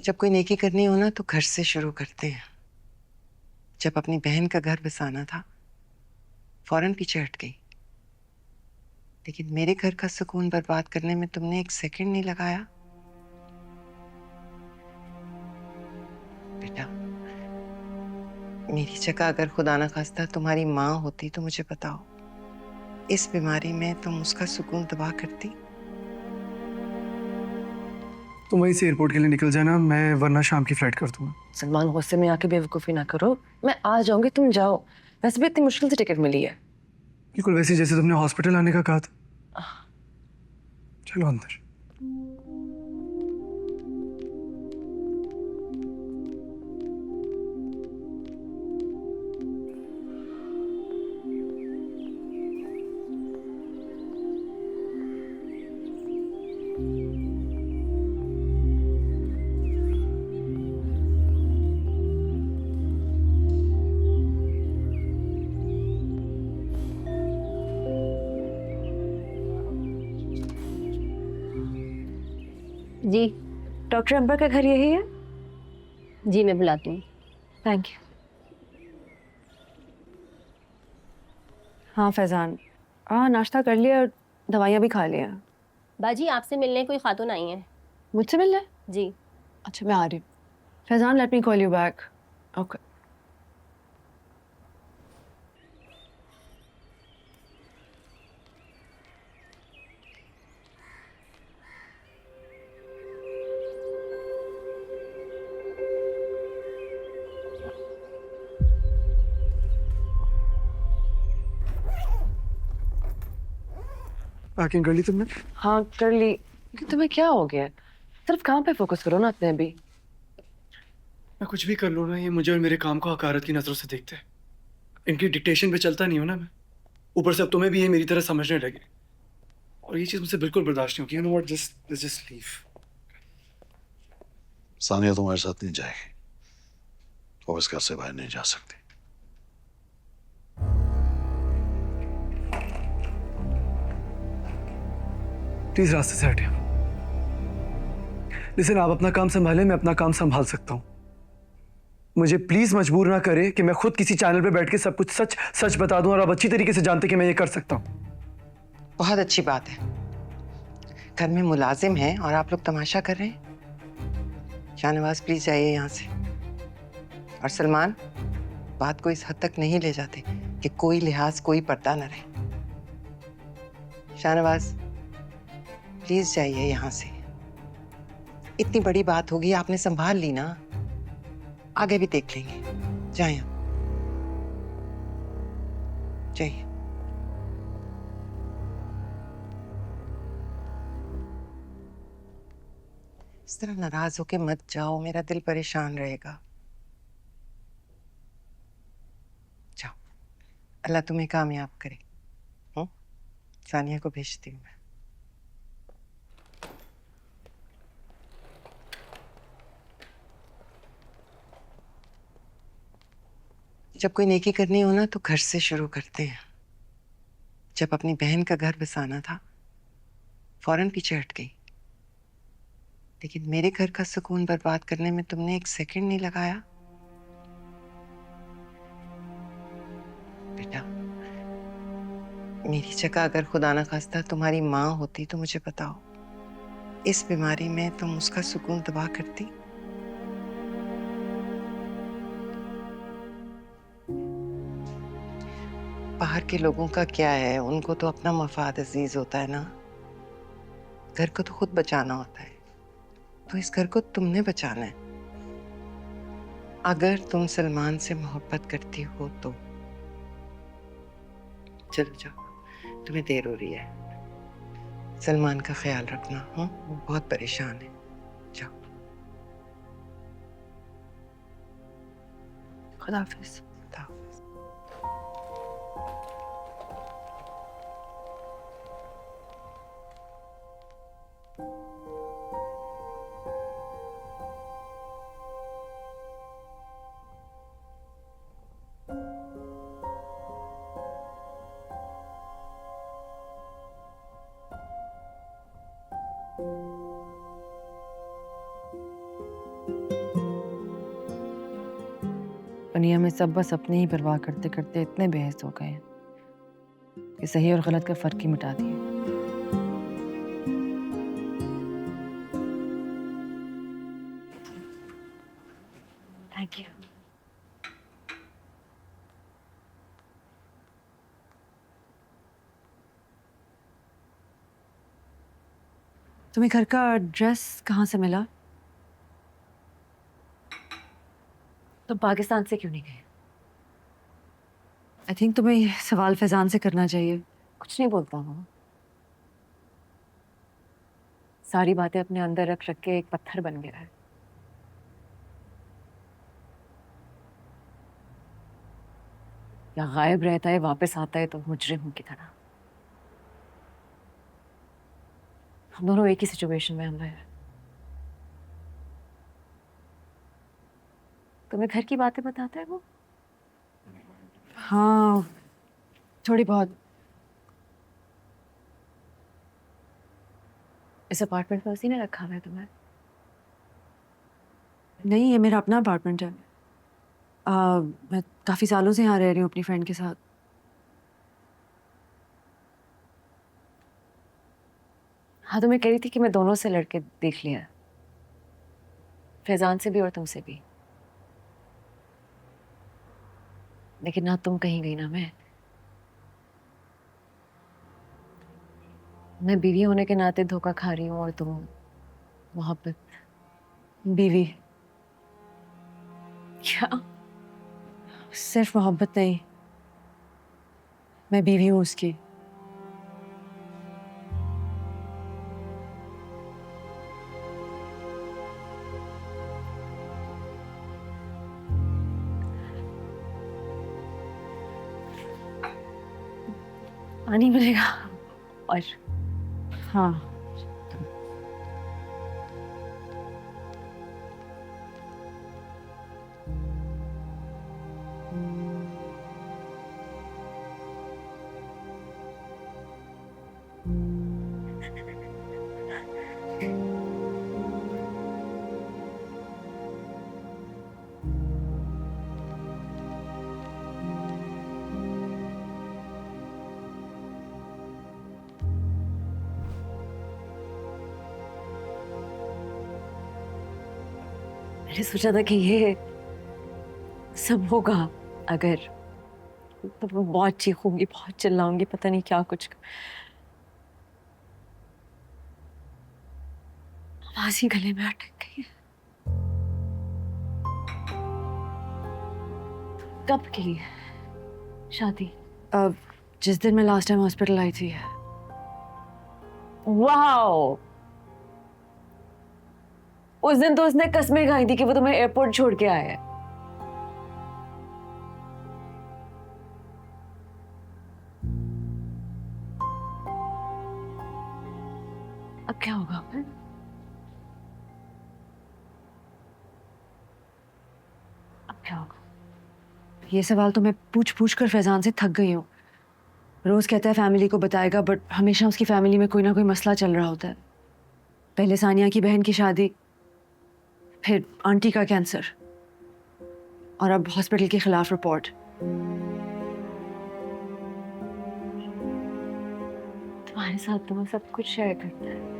जब कोई नेकी करनी हो ना तो घर से शुरू करते हैं। जब अपनी बहन का घर बसाना था फौरन पीछे हट गई, लेकिन मेरे घर का सुकून बर्बाद करने में तुमने एक सेकंड नहीं लगाया। बेटा, मेरी जगह अगर खुदा ना खास्ता तुम्हारी माँ होती तो मुझे बताओ, इस बीमारी में तुम उसका सुकून तबाह करती? तुम वहीं से एयरपोर्ट के लिए निकल जाना, मैं वरना शाम की फ्लाइट कर दूंगा। सलमान, गुस्से में आके बेवकूफ़ी ना करो। मैं आ जाऊंगी, तुम जाओ। वैसे भी इतनी मुश्किल से टिकट मिली है। बिल्कुल वैसे जैसे तुमने हॉस्पिटल आने का कहा था। चलो अंदर। जी। डॉक्टर अंबर का घर यही है? जी मैं बुलाती हूँ। Thank you. हाँ फैजान, हाँ नाश्ता कर लिया और दवाइयाँ भी खा लिया। बाजी, आपसे मिलने कोई खातून आई है। मुझसे मिलने? जी। अच्छा मैं आ रही हूँ। Faizan, let me call you back. Okay. Packing कर ली तुमने? हाँ कर ली। कि तुम्हें क्या हो गया? सिर्फ काम पे फोकस करो ना अपने अभी। मैं कुछ भी कर लूँ ना, ये मुझे और मेरे काम को हकारत की नजरों से देखते हैं। इनकी डिक्टेशन पे चलता नहीं हूँ ना मैं। ऊपर से अब तुम्हें भी ये मेरी तरह समझने लगे, और ये चीज मुझसे बिल्कुल बर्दाश्त नहीं होगी। You know what, just leave. Sania तुम्हारे साथ नहीं जाएगी, वो इस घर से बाहर नहीं जा सकती। प्लीज रास्ते से हटिए। लिसन, आप अपना काम संभालें, मैं अपना काम संभाल सकता हूँ। मुझे प्लीज मजबूर ना करें कि मैं खुद किसी चैनल पे बैठ के सब कुछ सच सच बता दूं, और आप अच्छी तरीके से जानते कि मैं ये कर सकता हूँ। बहुत अच्छी बात है, घर में मुलाजिम है और आप लोग तमाशा कर रहे हैं। शाहनवाज प्लीज जाइए यहाँ से। और सलमान, बात को इस हद तक नहीं ले जाते कि कोई लिहाज कोई पर्दा न रहे। शाहनवाज प्लीज जाइए यहाँ से। इतनी बड़ी बात होगी, आपने संभाल ली ना, आगे भी देख लेंगे। जाइए आप, जाइए। इस तरह नाराज होके मत जाओ, मेरा दिल परेशान रहेगा। जाओ, अल्लाह तुम्हें कामयाब करे। सानिया को भेजती हूँ मैं। जब कोई नेकी करनी हो ना तो घर से शुरू करते हैं। जब अपनी बहन का घर बसाना था फौरन पीछे हट गई, लेकिन मेरे घर का सुकून बर्बाद करने में तुमने एक सेकंड नहीं लगाया। बेटा, मेरी जगह अगर खुदा ना खास्ता तुम्हारी माँ होती तो मुझे बताओ, इस बीमारी में तुम उसका सुकून तबाह करती? बाहर के लोगों का क्या है, उनको तो अपना मफाद अजीज होता है ना। घर को तो खुद बचाना होता है, तो इस घर को तुमने बचाना है। अगर तुम सलमान से मोहब्बत करती हो तो चलो जाओ, तुम्हें देर हो रही है। सलमान का ख्याल रखना, वो बहुत परेशान है। जाओ। खुदा हाफिज। जाओ। दुनिया में सब बस अपने ही परवाह करते करते इतने बेहस हो गए हैं कि सही और गलत का फर्क ही मिटा दिए। Thank you. तुम्हें घर का एड्रेस कहाँ से मिला? तुम पाकिस्तान से क्यों नहीं गए? आई थिंक तुम्हें ये सवाल फैजान से करना चाहिए। कुछ नहीं बोलता वो, सारी बातें अपने अंदर रख रख के एक पत्थर बन गया है। या गायब रहता है, वापस आता है तो मुजरिम की तरह। हम दोनों एक ही सिचुएशन में हम रहे हैं। तुम्हें घर की बातें बताता है वो? हाँ, थोड़ी बहुत। इस अपार्टमेंट में उसी ने रखा हुआ है तुम्हें? नहीं, ये मेरा अपना अपार्टमेंट है। मैं काफी सालों से यहाँ रह रही हूँ अपनी फ्रेंड के साथ। हाँ, तो मैं कह रही थी कि मैं दोनों से लड़के देख लिया, फैजान से भी और तुमसे भी। लेकिन ना तुम कहीं गई ना मैं बीवी होने के नाते धोखा खा रही हूँ और तुम मोहब्बत। बीवी क्या? सिर्फ मोहब्बत नहीं, मैं बीवी हूँ उसकी। पानी मिलेगा? और हाँ, मैंने सोचा था कि ये सब होगा अगर, तो मैं बहुत चीखूंगी, बहुत चिल्लाऊंगी, पता नहीं क्या कुछ। आवाज ही गले में अटक गई। कब की शादी? अब जिस दिन मैं लास्ट टाइम हॉस्पिटल आई थी। वाओ, उस दिन तो उसने कस्में खाई थी कि वो तुम्हें एयरपोर्ट छोड़ के आया है। अब क्या होगा? अब क्या होगा? ये सवाल तो मैं पूछ पूछ कर फैजान से थक गई हूँ। रोज कहता है फैमिली को बताएगा, बट हमेशा उसकी फैमिली में कोई ना कोई मसला चल रहा होता है। पहले सानिया की बहन की शादी, फिर आंटी का कैंसर, और अब हॉस्पिटल के खिलाफ रिपोर्ट। तुम्हारे साथ तो वो सब कुछ शेयर करता है।